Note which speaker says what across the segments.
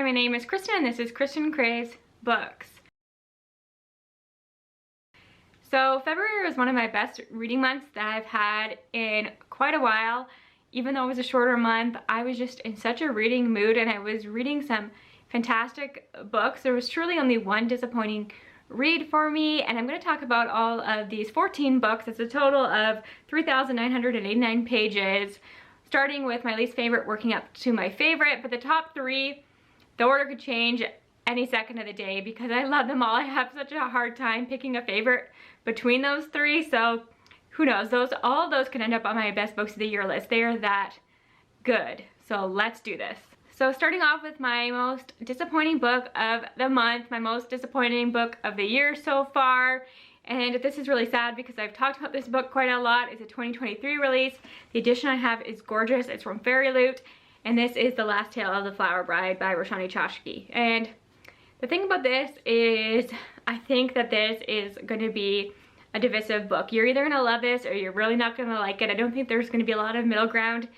Speaker 1: my name is Kristin and this is Kristin Kraves Books. So February was one of my best reading months that I've had in quite a while. Even though it was a shorter month, I was just in such a reading mood and I was reading some fantastic books. There was truly only one disappointing read for me, and I'm going to talk about all of these 14 books. It's a total of 3,989 pages, starting with my least favorite working up to my favorite. But the top three, the order could change any second of the day because I love them all. I have such a hard time picking a favorite between those three, so who knows, all of those could end up on my best books of the year list. They are that good. So let's do this. So starting off with my most disappointing book of the month, my most disappointing book of the year so far. And this is really sad because I've talked about this book quite a lot. It's a 2023 release. The edition I have is gorgeous. It's from Fairy Loot. And this is The Last Tale of the Flower Bride by Roshani Chokshi. And the thing about this is I think that this is going to be a divisive book. You're either going to love this or you're really not going to like it. I don't think there's going to be a lot of middle ground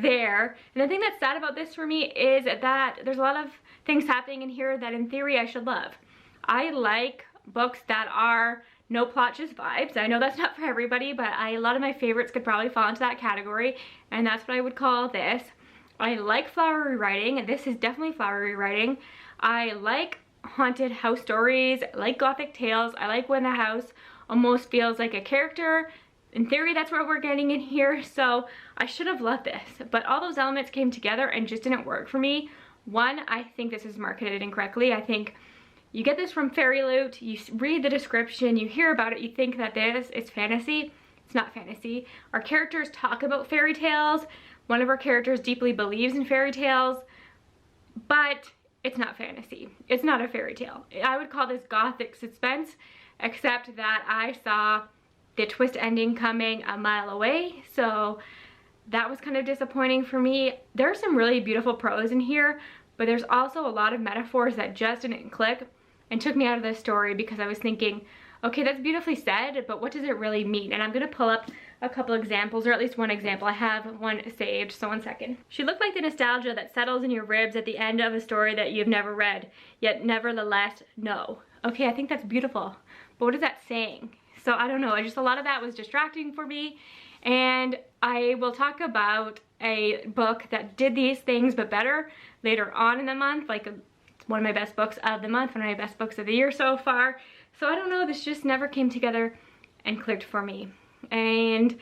Speaker 1: there. And the thing that's sad about this for me is that there's a lot of things happening in here that in theory I should love. I like books that are no plot, just vibes. I know that's not for everybody, but a lot of my favorites could probably fall into that category, and that's what I would call this. I like flowery writing, and this is definitely flowery writing. I like haunted house stories, I like gothic tales. I like when the house almost feels like a character. In theory, that's what we're getting in here, so I should have loved this. But all those elements came together and just didn't work for me. One, I think this is marketed incorrectly. I think you get this from Fairy Loot, you read the description, you hear about it, you think that this is fantasy. It's not fantasy. Our characters talk about fairy tales. One of our characters deeply believes in fairy tales, but it's not fantasy. It's not a fairy tale. I would call this gothic suspense, except that I saw the twist ending coming a mile away, so that was kind of disappointing for me. There's some really beautiful prose in here, but there's also a lot of metaphors that just didn't click and took me out of the story because I was thinking, okay, that's beautifully said, but what does it really mean? And I'm gonna pull up a couple examples, or at least one example. I have one saved, so one second. She looked like the nostalgia that settles in your ribs at the end of a story that you've never read, yet nevertheless know. Okay, I think that's beautiful, but what is that saying? So I don't know, just a lot of that was distracting for me. And I will talk about a book that did these things but better later on in the month. Like, it's one of my best books of the month, one of my best books of the year so far. So I don't know, this just never came together and clicked for me. And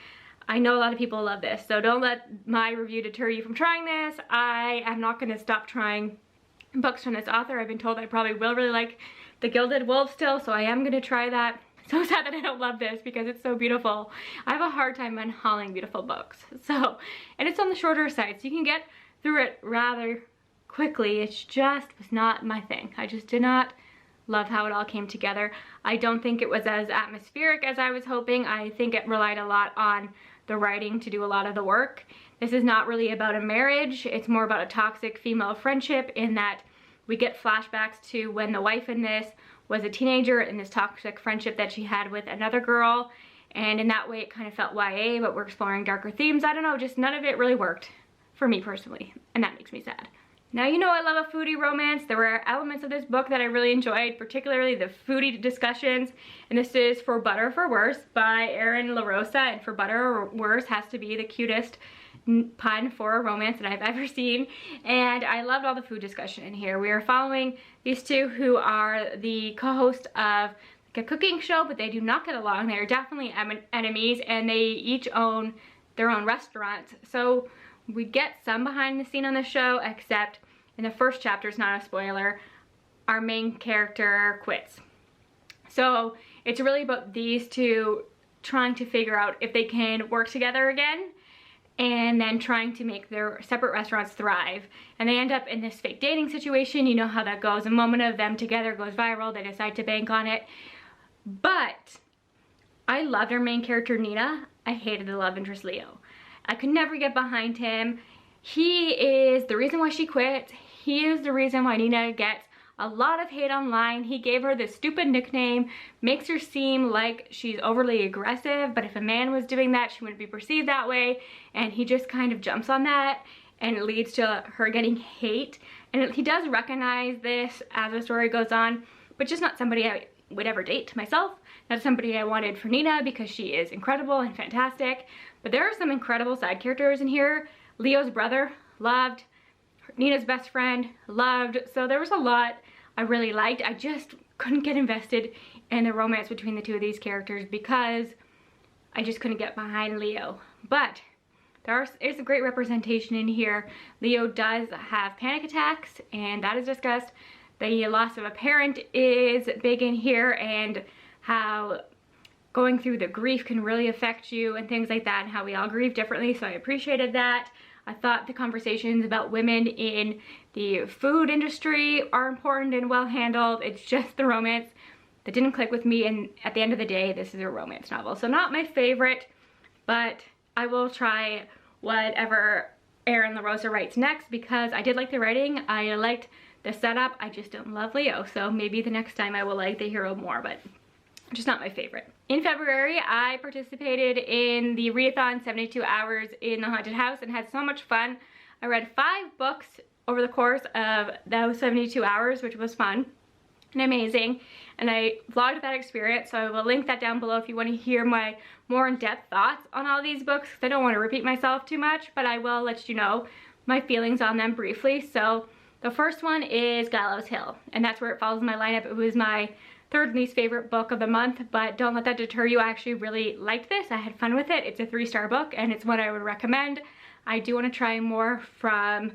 Speaker 1: I know a lot of people love this, so don't let my review deter you from trying this. I am not going to stop trying books from this author. I've been told I probably will really like The Gilded Wolf still, so I am going to try that. So sad that I don't love this because it's so beautiful. I have a hard time unhauling beautiful books. So, and it's on the shorter side, so you can get through it rather quickly. It just was not my thing. I just did not love how it all came together. I don't think it was as atmospheric as I was hoping. I think it relied a lot on the writing to do a lot of the work. This is not really about a marriage. It's more about a toxic female friendship in that we get flashbacks to when the wife in this was a teenager in this toxic friendship that she had with another girl, and in that way it kind of felt YA, but we're exploring darker themes. I don't know, just none of it really worked for me personally, and that makes me sad. Now, you know I love a foodie romance. There were elements of this book that I really enjoyed, particularly the foodie discussions, and this is For Better or For Worse by Erin LaRosa, and For Better or Worse has to be the cutest pun for a romance that I've ever seen, and I loved all the food discussion in here. We are following these two who are the co-host of like a cooking show, but they do not get along. They're definitely enemies, and they each own their own restaurants. So we get some behind the scene on the show, except in the first chapter, it's not a spoiler, our main character quits. So it's really about these two trying to figure out if they can work together again, and then trying to make their separate restaurants thrive. And they end up in this fake dating situation. You know how that goes. A moment of them together goes viral. They decide to bank on it. But I loved our main character, Nina. I hated the love interest, Leo. I could never get behind him. He is the reason why she quit. He is the reason why Nina gets a lot of hate online. He gave her this stupid nickname, makes her seem like she's overly aggressive, but if a man was doing that, she wouldn't be perceived that way, and he just kind of jumps on that. and it leads to her getting hate. And he does recognize this as the story goes on, but just not somebody I would ever date myself. Not somebody I wanted for Nina because she is incredible and fantastic. But there are some incredible side characters in here. Leo's brother, loved. Nina's best friend, loved. So there was a lot I really liked. I just couldn't get invested in the romance between the two of these characters because I just couldn't get behind Leo. But there's a great representation in here. Leo does have panic attacks, and that is discussed. The loss of a parent is big in here, and how going through the grief can really affect you and things like that, and how we all grieve differently, so I appreciated that. I thought the conversations about women in the food industry are important and well handled. It's just the romance that didn't click with me, and at the end of the day, this is a romance novel. So not my favorite, but I will try whatever Erin LaRosa writes next because I did like the writing. I liked the setup. I just don't love Leo, so maybe the next time I will like the hero more, but just not my favorite. In February, I participated in the readathon 72 hours in the haunted house and had so much fun. I read 5 books over the course of those 72 hours, which was fun and amazing, and I vlogged that experience, so I will link that down below if you want to hear my more in-depth thoughts on all these books, because I don't want to repeat myself too much, but I will let you know my feelings on them briefly. So the first one is Gallows Hill, and that's where it falls in my lineup. It was my 3rd least favorite book of the month, but don't let that deter you. I actually really liked this. I had fun with it. It's a 3-star book, and it's one I would recommend. I do want to try more from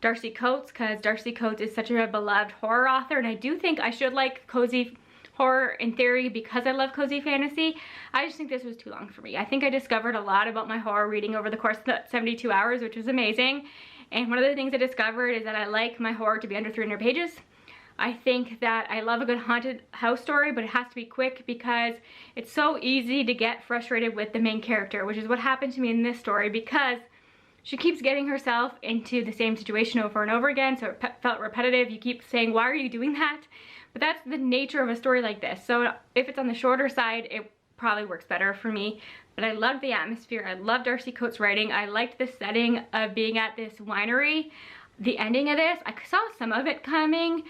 Speaker 1: Darcy Coates because Darcy Coates is such a beloved horror author, and I do think I should like cozy horror in theory because I love cozy fantasy. I just think this was too long for me. I think I discovered a lot about my horror reading over the course of the 72 hours, which was amazing. And one of the things I discovered is that I like my horror to be under 300 pages. I think that I love a good haunted house story, but it has to be quick because it's so easy to get frustrated with the main character, which is what happened to me in this story because she keeps getting herself into the same situation over and over again, so it felt repetitive. You keep saying, why are you doing that? But that's the nature of a story like this. So if it's on the shorter side, it probably works better for me. But I loved the atmosphere. I loved Darcy Coates' writing. I liked the setting of being at this winery. The ending of this, I saw some of it coming,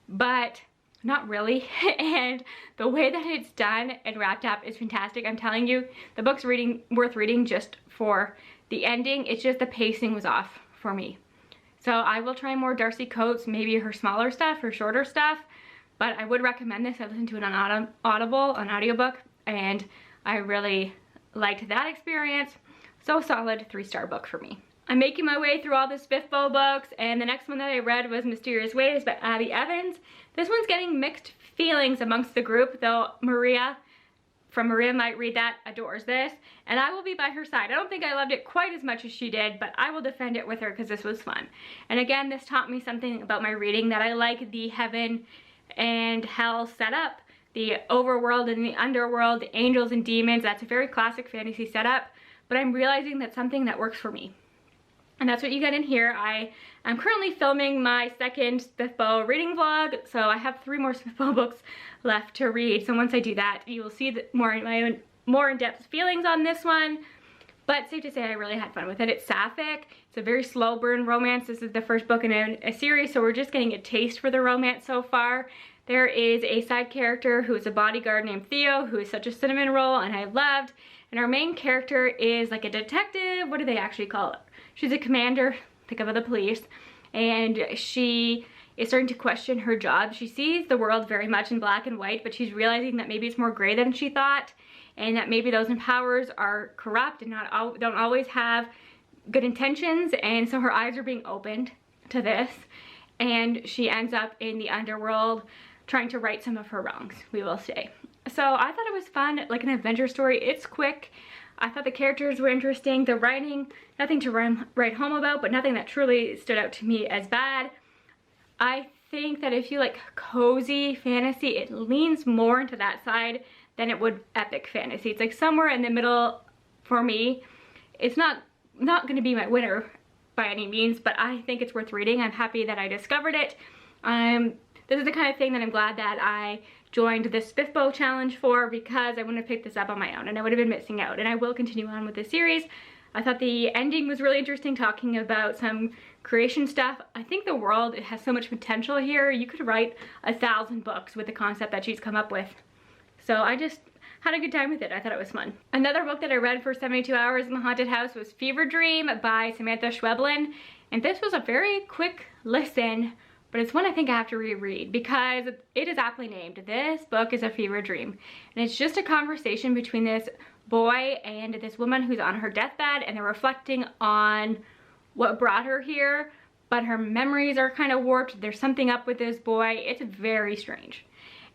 Speaker 1: but not really. And the way that it's done and wrapped up is fantastic. I'm telling you, the book's worth reading just for the ending. It's just the pacing was off for me. So I will try more Darcy Coates, maybe her smaller stuff, her shorter stuff, but I would recommend this. I listened to it on Audible, an audiobook, and I really liked that experience. So solid 3-star book for me. I'm making my way through all the Spiffbo books, and the next one that I read was Mysterious Ways by Abby Evans. This one's getting mixed feelings amongst the group, though Maria from Maria Might Read That adores this, and I will be by her side. I don't think I loved it quite as much as she did, but I will defend it with her because this was fun. And again, this taught me something about my reading, that I like the heaven and hell setup, the overworld and the underworld, the angels and demons. That's a very classic fantasy setup, but I'm realizing that's something that works for me. And that's what you get in here. I am currently filming my 2nd Spiffbo reading vlog, so I have 3 more Spiffbo books left to read. So once I do that, you will see my more in-depth feelings on this one. But safe to say, I really had fun with it. It's sapphic. It's a very slow burn romance. This is the first book in a series, so we're just getting a taste for the romance so far. There is a side character who is a bodyguard named Theo, who is such a cinnamon roll, and I loved. And our main character is like a detective. What do they actually call it? She's a commander, think of the police, and she is starting to question her job. She sees the world very much in black and white, but she's realizing that maybe it's more gray than she thought, and that maybe those in powers are corrupt and don't always have good intentions, and so her eyes are being opened to this, and she ends up in the underworld trying to right some of her wrongs, we will say. So I thought it was fun, like an adventure story. It's quick. I thought the characters were interesting. The writing, nothing to write home about, but nothing that truly stood out to me as bad. I think that if you like cozy fantasy, it leans more into that side than it would epic fantasy. It's like somewhere in the middle for me. It's not going to be my winner by any means, but I think it's worth reading. I'm happy that I discovered it. This is the kind of thing that I'm glad that I joined this Spiffbo challenge for, because I wouldn't have picked this up on my own and I would have been missing out. And I will continue on with this series. I thought the ending was really interesting, talking about some creation stuff. I think the world has so much potential here. You could write 1,000 books with the concept that she's come up with. So I just had a good time with it. I thought it was fun. Another book that I read for 72 hours in the haunted house was Fever Dream by Samanta Schweblin. And this was a very quick listen, but it's one I think I have to reread because it is aptly named. This book is a fever dream. And it's just a conversation between this boy and this woman who's on her deathbed, and they're reflecting on what brought her here, but her memories are kind of warped. There's something up with this boy. It's very strange.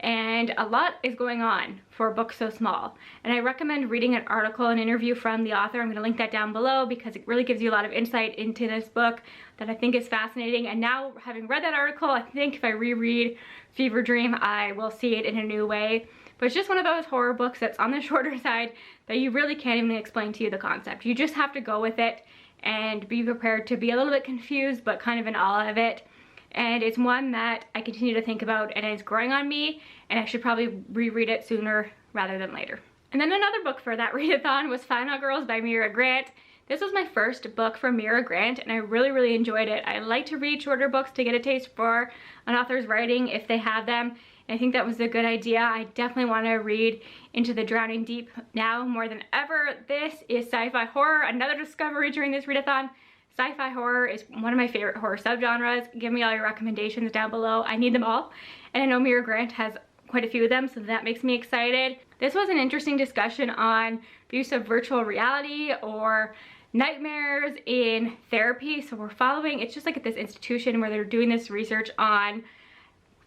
Speaker 1: And a lot is going on for a book so small. And I recommend reading an article, an interview from the author. I'm going to link that down below because it really gives you a lot of insight into this book that I think is fascinating. And now, having read that article, I think if I reread Fever Dream, I will see it in a new way. But it's just one of those horror books that's on the shorter side that you really can't even explain to you the concept. You just have to go with it and be prepared to be a little bit confused, but kind of in awe of it. And it's one that I continue to think about, and it's growing on me, and I should probably reread it sooner rather than later. And then another book for that readathon was Final Girls by Mira Grant. This was my first book from Mira Grant, and I really enjoyed it. I like to read shorter books to get a taste for an author's writing if they have them. And I think that was a good idea. I definitely want to read Into the Drowning Deep now more than ever. This is sci-fi horror, another discovery during this readathon. Sci-fi horror is one of my favorite horror subgenres. Give me all your recommendations down below. I need them all. And I know Mira Grant has quite a few of them, so that makes me excited. This was an interesting discussion on the use of virtual reality or nightmares in therapy. So we're following, it's just like at this institution where they're doing this research on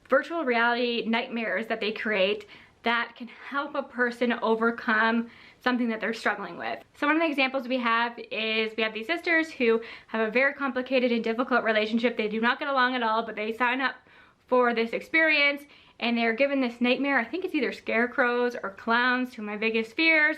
Speaker 1: virtual reality nightmares that they create that can help a person overcome something that they're struggling with. So one of the examples we have is we have these sisters who have a very complicated and difficult relationship. They do not get along at all, but they sign up for this experience and they're given this nightmare. I think it's either scarecrows or clowns, two of my biggest fears,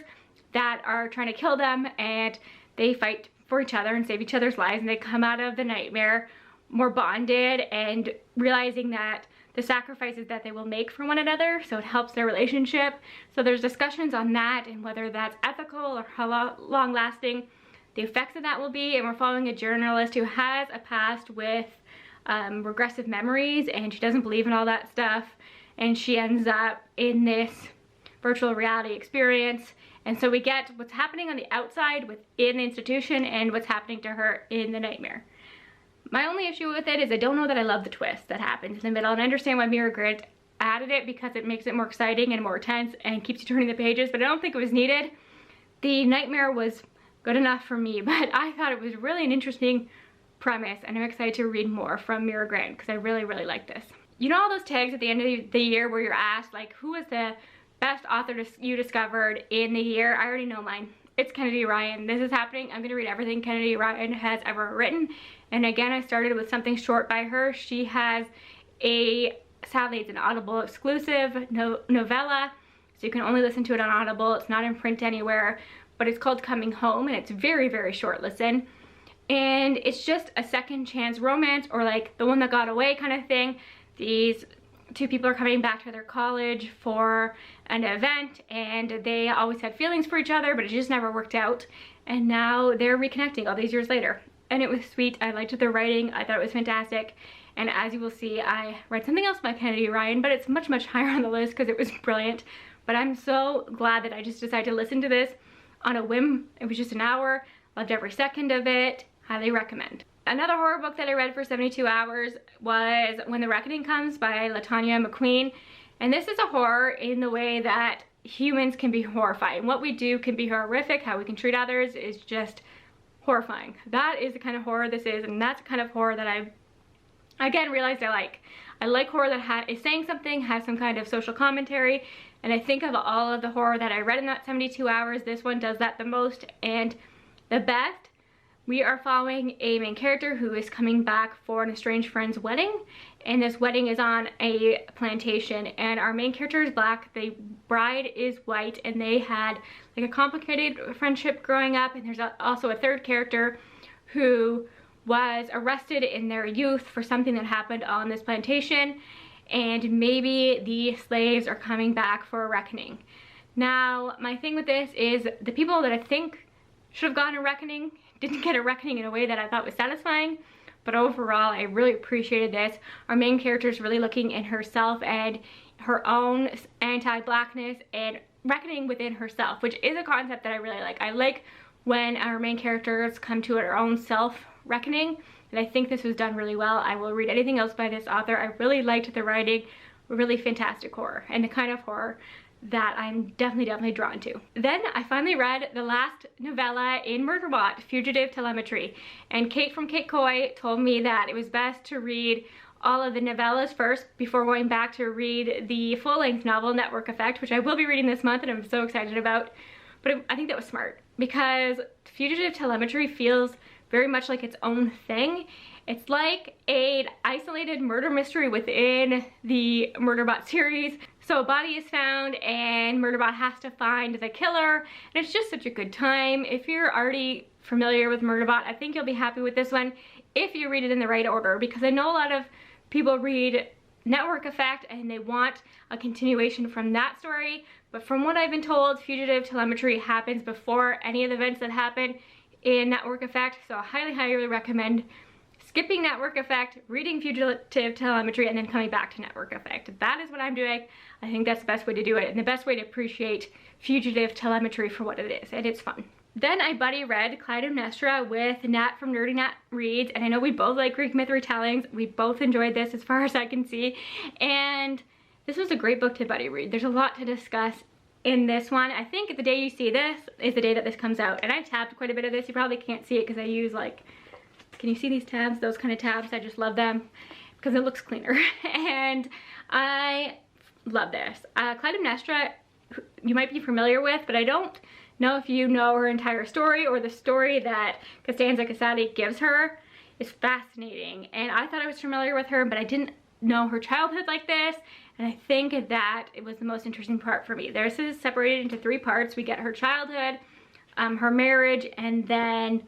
Speaker 1: that are trying to kill them, and they fight for each other and save each other's lives, and they come out of the nightmare more bonded and realizing that the sacrifices that they will make for one another, so it helps their relationship. So there's discussions on that and whether that's ethical or how long lasting the effects of that will be. And we're following a journalist who has a past with regressive memories, and she doesn't believe in all that stuff, and she ends up in this virtual reality experience. And so we get what's happening on the outside within the institution and what's happening to her in the nightmare. My only issue with it is I don't know that I love the twist that happens in the middle, and I understand why Mira Grant added it because it makes it more exciting and more tense and keeps you turning the pages, but I don't think it was needed. The nightmare was good enough for me, but I thought it was really an interesting premise, and I'm excited to read more from Mira Grant because I really like this. You know all those tags at the end of the year where you're asked, like, who was the best author you discovered in the year? I already know mine. It's Kennedy Ryan. This is happening. I'm gonna read everything Kennedy Ryan has ever written. And again, I started with something short by her. She has sadly it's an Audible exclusive novella, so you can only listen to it on Audible. It's not in print anywhere, but it's called Coming Home, and it's very short listen. And it's just a second chance romance, or like The One That Got Away kind of thing. These two people are coming back to their college for an event, and they always had feelings for each other, but it just never worked out. And now they're reconnecting all these years later. And it was sweet. I liked the writing. I thought it was fantastic. And as you will see, I read something else by Kennedy Ryan, but it's much higher on the list because it was brilliant. But I'm so glad that I just decided to listen to this on a whim. It was just an hour. Loved every second of it. Highly recommend. Another horror book that I read for 72 hours was When the Reckoning Comes by Latonya McQueen. And this is a horror in the way that humans can be horrifying. What we do can be horrific. How we can treat others is just horrifying. That is the kind of horror this is, and that's the kind of horror that I again realized I like. I like horror that is saying something, has some kind of social commentary, and I think of all of the horror that I read in that 72 hours, this one does that the most and the best. We are following a main character who is coming back for an estranged friend's wedding, and this wedding is on a plantation, and our main character is black, the bride is white, and they had like a complicated friendship growing up. And there's also a third character who was arrested in their youth for something that happened on this plantation, and maybe the slaves are coming back for a reckoning. Now, my thing with this is the people that I think should have gotten a reckoning. Didn't get a reckoning in a way that I thought was satisfying. But overall, I really appreciated this. Our main character is really looking in herself and her own anti-blackness and reckoning within herself, which is a concept that I really like. I like when our main characters come to their own self-reckoning, and I think this was done really well. I will read anything else by this author. I really liked the writing, really fantastic horror, and the kind of horror that I'm definitely drawn to. Then I finally read the last novella in Murderbot, Fugitive Telemetry, and Kate from Kate Coy told me that it was best to read all of the novellas first before going back to read the full-length novel, Network Effect, which I will be reading this month and I'm so excited about. But I think that was smart because Fugitive Telemetry feels very much like its own thing. It's like an isolated murder mystery within the Murderbot series. So a body is found and Murderbot has to find the killer, and it's just such a good time. If you're already familiar with Murderbot, I think you'll be happy with this one if you read it in the right order, because I know a lot of people read Network Effect and they want a continuation from that story, but from what I've been told, Fugitive Telemetry happens before any of the events that happen in Network Effect, so I highly recommend skipping Network Effect, reading Fugitive Telemetry, and then coming back to Network Effect. That is what I'm doing. I think that's the best way to do it and the best way to appreciate Fugitive Telemetry for what it is, and it's fun. Then I buddy read Clyde of Nestra with Nat from Nerdy Nat Reads, and I know we both like Greek myth retellings. We both enjoyed this as far as I can see, and this was a great book to buddy read. There's a lot to discuss in this one. I think the day you see this is the day that this comes out, and I tabbed quite a bit of this. You probably can't see it because I use like, can you see these tabs? Those kind of tabs. I just love them because it looks cleaner. And I love this. Clyde of Nestra, you might be familiar with, but I don't know if you know her entire story or the story that Costanza Casati gives her. Is fascinating. And I thought I was familiar with her, but I didn't know her childhood like this. And I think that it was the most interesting part for me. This is separated into 3 parts. We get her childhood, her marriage, and then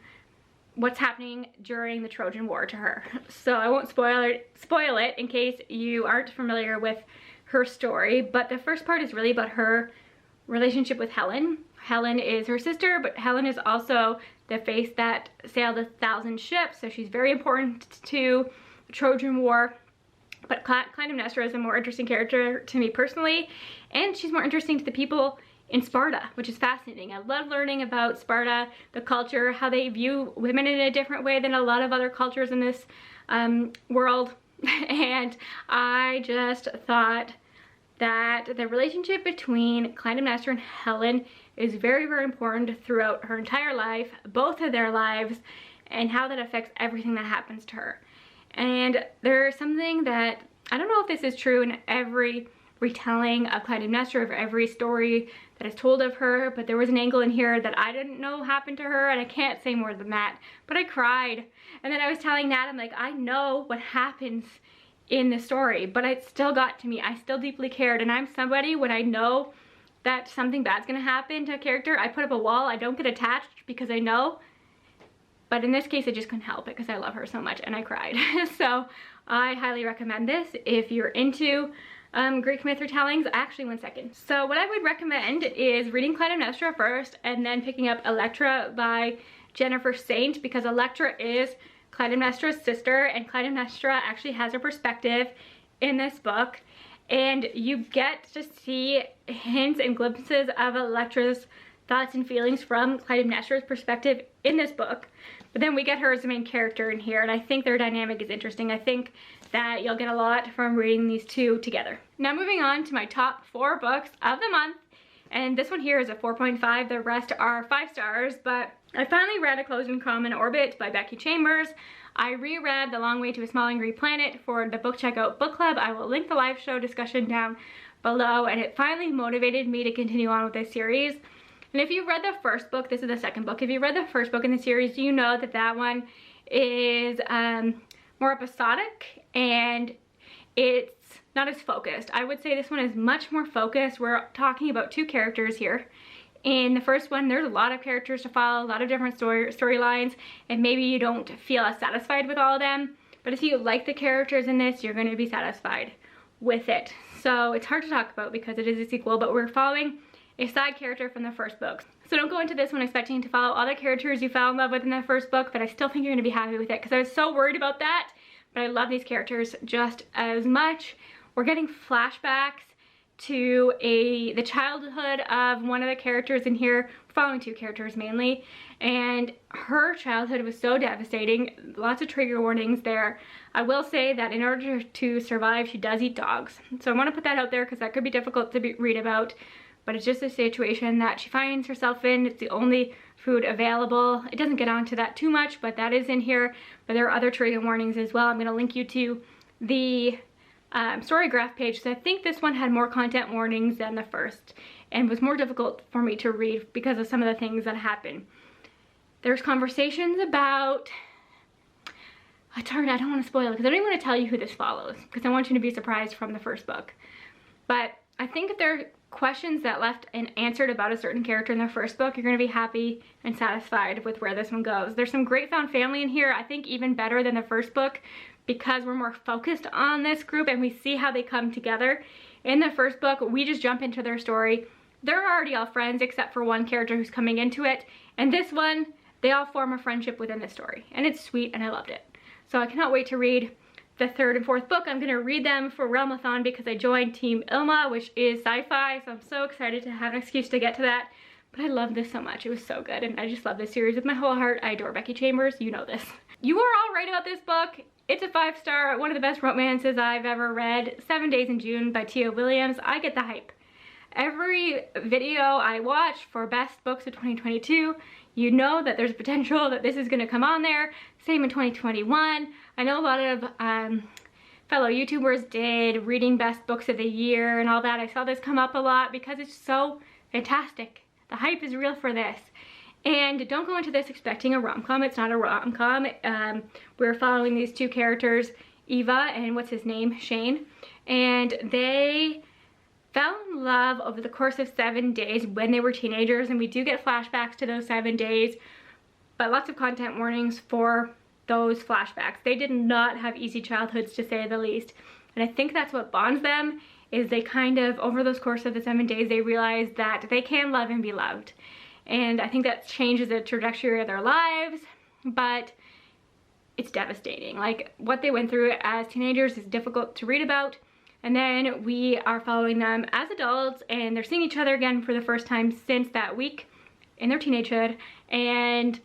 Speaker 1: what's happening during the Trojan War to her. So I won't spoil it in case you aren't familiar with her story, but the first part is really about her relationship with Helen. Helen is her sister, but Helen is also the face that sailed 1,000 ships, so she's very important to the Trojan War. But Clyde of Nestra is a more interesting character to me personally, and she's more interesting to the people in Sparta, which is fascinating. I love learning about Sparta, the culture, how they view women in a different way than a lot of other cultures in this world. And I just thought that the relationship between Clyde of Nestra and Helen is very important throughout her entire life, both of their lives, and how that affects everything that happens to her. And there's something that, I don't know if this is true in every retelling of Clyde of Nestra, or every story that is told of her, but there was an angle in here that I didn't know happened to her, and I can't say more than that, but I cried. And then I was telling Nat, I'm like, I know what happens in the story, but it still got to me. I still deeply cared, and I'm somebody, when I know that something bad's gonna happen to a character, I put up a wall. I don't get attached because I know. But in this case, I just couldn't help it because I love her so much, and I cried. So I highly recommend this if you're into Greek myth retellings. Actually, one second. So what I would recommend is reading Clyde of Nestra first, and then picking up Electra by Jennifer Saint, because Electra is Clyde of Nestra's sister, and Clyde of Nestra actually has a perspective in this book, and you get to see hints and glimpses of Electra's thoughts and feelings from Clyde of Nestra's perspective in this book. But then we get her as the main character in here, and I think their dynamic is interesting. I think that you'll get a lot from reading these two together. Now moving on to my top 4 books of the month, and this one here is a 4.5. The rest are 5 stars, but I finally read A Closed and Common Orbit by Becky Chambers. I reread The Long Way to a Small and Green Planet for the Book Checkout Book Club. I will link the live show discussion down below, and it finally motivated me to continue on with this series. And if you read the first book, this is the second book. If you read the first book in the series, you know that that one is more episodic and it's not as focused. I would say this one is much more focused. We're talking about 2 characters here. In the first one, there's a lot of characters to follow, a lot of different storylines, and maybe you don't feel as satisfied with all of them. But if you like the characters in this, you're going to be satisfied with it. So it's hard to talk about because it is a sequel, but we're following a side character from the first book. So don't go into this one expecting to follow all the characters you fell in love with in the first book, but I still think you're gonna be happy with it because I was so worried about that, but I love these characters just as much. We're getting flashbacks to the childhood of one of the characters in here. We're following two characters mainly, and her childhood was so devastating. Lots of trigger warnings there. I will say that in order to survive, she does eat dogs. So I want to put that out there because that could be difficult to read about, but it's just a situation that she finds herself in. It's the only food available. It doesn't get onto that too much, but that is in here. But there are other trigger warnings as well. I'm going to link you to the Storygraph page. So I think this one had more content warnings than the first and was more difficult for me to read because of some of the things that happen. There's conversations about, I don't want to spoil it because I don't even want to tell you who this follows because I want you to be surprised from the first book. But I think if there are questions that left unanswered about a certain character in the first book, you're going to be happy and satisfied with where this one goes. There's some great found family in here, I think even better than the first book, because we're more focused on this group and we see how they come together. In the first book, we just jump into their story. They're already all friends except for one character who's coming into it. And this one, they all form a friendship within the story. And it's sweet and I loved it. So I cannot wait to read the third and fourth book. I'm going to read them for Realmathon because I joined Team Ilma, which is sci-fi. So I'm so excited to have an excuse to get to that. But I love this so much. It was so good. And I just love this series with my whole heart. I adore Becky Chambers. You know this. You are all right about this book. It's a 5-star, one of the best romances I've ever read. 7 Days in June by Tia Williams. I get the hype. Every video I watch for best books of 2022, you know that there's potential that this is going to come on there. Same in 2021. I know a lot of fellow YouTubers did reading best books of the year and all that. I saw this come up a lot because it's so fantastic. The hype is real for this. And don't go into this expecting a rom-com. It's not a rom-com. We're following these two characters, Eva and what's his name, Shane. And they fell in love over the course of 7 days when they were teenagers. And we do get flashbacks to those 7 days, but lots of content warnings for those flashbacks. They did not have easy childhoods, to say the least. And I think that's what bonds them, is they kind of, over those course of the 7 days, they realize that they can love and be loved. And I think that changes the trajectory of their lives, but it's devastating. Like, what they went through as teenagers is difficult to read about. And then we are following them as adults, and they're seeing each other again for the first time since that week in their teenagehood. And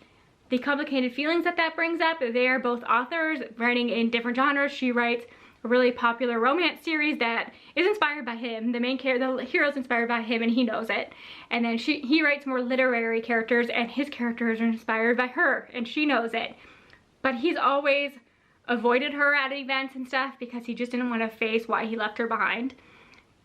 Speaker 1: the complicated feelings that brings up. They are both authors writing in different genres. She writes a really popular romance series that is inspired by him. The hero's inspired by him and he knows it. And then he writes more literary characters and his characters are inspired by her and she knows it. But he's always avoided her at events and stuff because he just didn't want to face why he left her behind.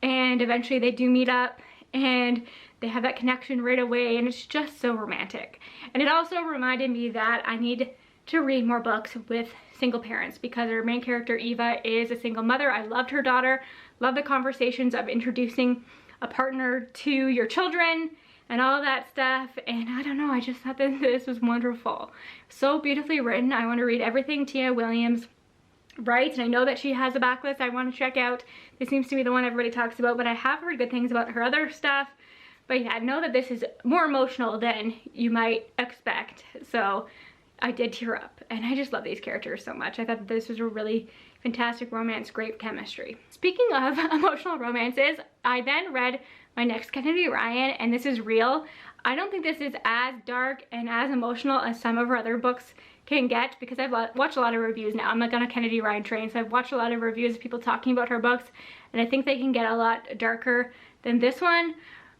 Speaker 1: And eventually they do meet up and they have that connection right away, and it's just so romantic. And it also reminded me that I need to read more books with single parents because our main character Eva is a single mother. I loved her daughter, love the conversations of introducing a partner to your children and all of that stuff. And I don't know, I just thought that this was wonderful. So beautifully written. I want to read everything Tia Williams writes, and I know that she has a backlist I want to check out. This seems to be the one everybody talks about, but I have heard good things about her other stuff. But yeah, I know that this is more emotional than you might expect. So I did tear up, and I just love these characters so much. I thought that this was a really fantastic romance, great chemistry. Speaking of emotional romances, I then read my next Kennedy Ryan, and this is real. I don't think this is as dark and as emotional as some of her other books can get because I've watched a lot of reviews now. I'm like on a Kennedy Ryan train, so I've watched a lot of reviews of people talking about her books, and I think they can get a lot darker than this one.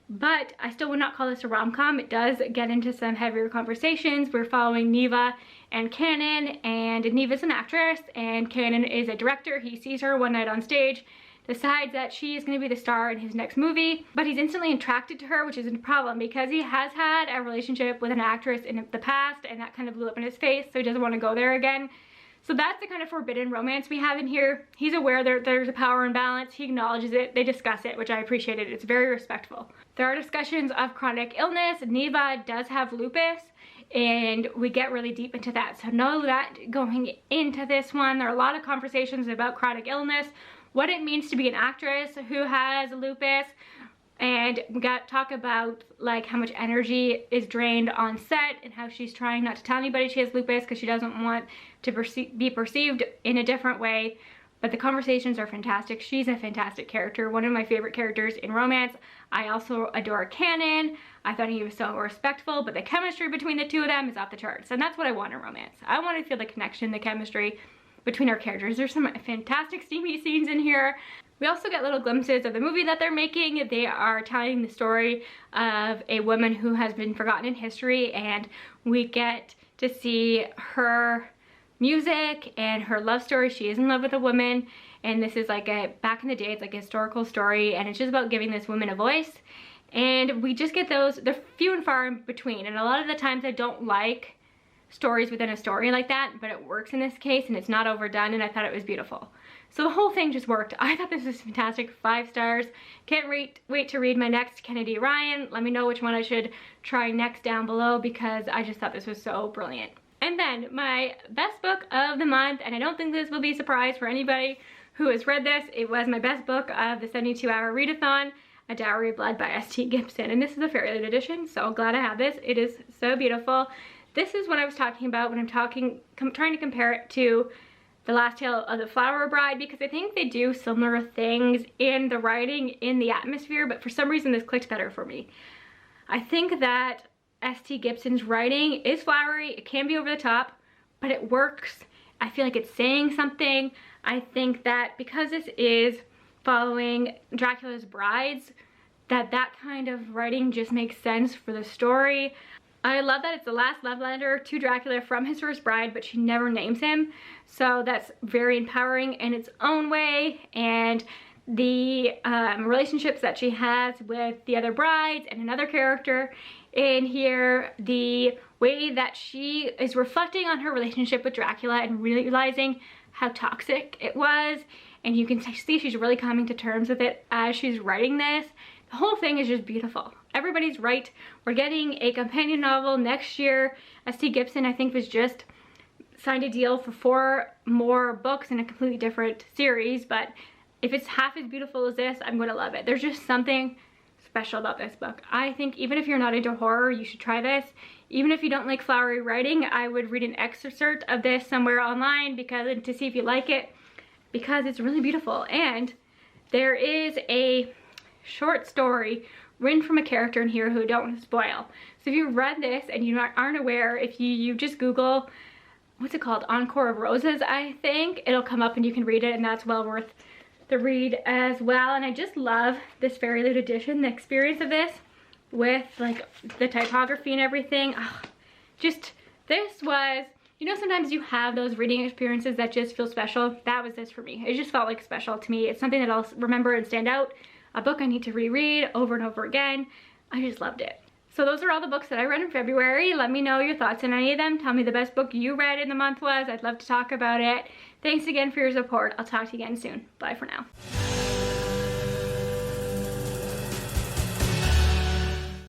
Speaker 1: But I still would not call this a rom-com. It does get into some heavier conversations. We're following Neva and Cannon, and Neva's an actress and Cannon is a director. He sees her one night on stage, decides that she is going to be the star in his next movie, but he's instantly attracted to her, which is a problem because he has had a relationship with an actress in the past, and that kind of blew up in his face, so he doesn't want to go there again. So that's the kind of forbidden romance we have in here. He's aware there's a power imbalance. He acknowledges it. They discuss it, which I appreciated. It's very respectful. There are discussions of chronic illness. Neva does have lupus, and we get really deep into that. So know that going into this one, there are a lot of conversations about chronic illness, what it means to be an actress who has lupus, And we got to talk about like how much energy is drained on set and how she's trying not to tell anybody she has lupus because she doesn't want to be perceived in a different way. But the conversations are fantastic. She's a fantastic character, one of my favorite characters in romance. I also adore Cannon. I thought he was so respectful, but the chemistry between the two of them is off the charts. And that's what I want in romance. I want to feel the connection, the chemistry between our characters. There's some fantastic steamy scenes in here. We also get little glimpses of the movie that they're making. They are telling the story of a woman who has been forgotten in history, and we get to see her music and her love story. She is in love with a woman, and this is like back in the day, it's like a historical story, and it's just about giving this woman a voice. And we just get those, they're few and far in between, and a lot of the times I don't like stories within a story like that, but it works in this case, and it's not overdone, and I thought it was beautiful. So the whole thing just worked. I thought this was fantastic, 5 stars. Can't wait to read my next Kennedy Ryan. Let me know which one I should try next down below, because I just thought this was so brilliant. And then my best book of the month, and I don't think this will be a surprise for anybody who has read this, it was my best book of the 72-hour readathon, A Dowry Blood by S.T. Gibson. And this is a Fairyland edition, so glad I have this. It is so beautiful. This is what I was talking about when I'm trying to compare it to The Last Tale of the Flower Bride, because I think they do similar things in the writing, in the atmosphere, but for some reason this clicked better for me. I think that S.T. Gibson's writing is flowery, it can be over the top, but it works. I feel like it's saying something. I think that because this is following Dracula's brides, that kind of writing just makes sense for the story. I love that it's the last love letter to Dracula from his first bride, but she never names him. So that's very empowering in its own way. And the relationships that she has with the other brides and another character in here, the way that she is reflecting on her relationship with Dracula and realizing how toxic it was. And you can see she's really coming to terms with it as she's writing this. The whole thing is just beautiful. Everybody's right. We're getting a companion novel next year. S.T. Gibson, I think, was just signed a deal for 4 more books in a completely different series, but if it's half as beautiful as this, I'm going to love it. There's just something special about this book. I think even if you're not into horror, you should try this. Even if you don't like flowery writing, I would read an excerpt of this somewhere online to see if you like it, because it's really beautiful. And there is a short story written from a character in here who I don't want to spoil. So if you read this and you aren't aware, if you just Google, what's it called? Encore of Roses, I think. It'll come up and you can read it, and that's well worth the read as well. And I just love this Fairyland edition, the experience of this with like the typography and everything. Oh, just, this was, you know, sometimes you have those reading experiences that just feel special. That was this for me. It just felt like special to me. It's something that I'll remember and stand out. A book I need to reread over and over again. I just loved it. So those are all the books that I read in February. Let me know your thoughts on any of them. Tell me the best book you read in the month was. I'd love to talk about it. Thanks again for your support. I'll talk to you again soon. Bye for now.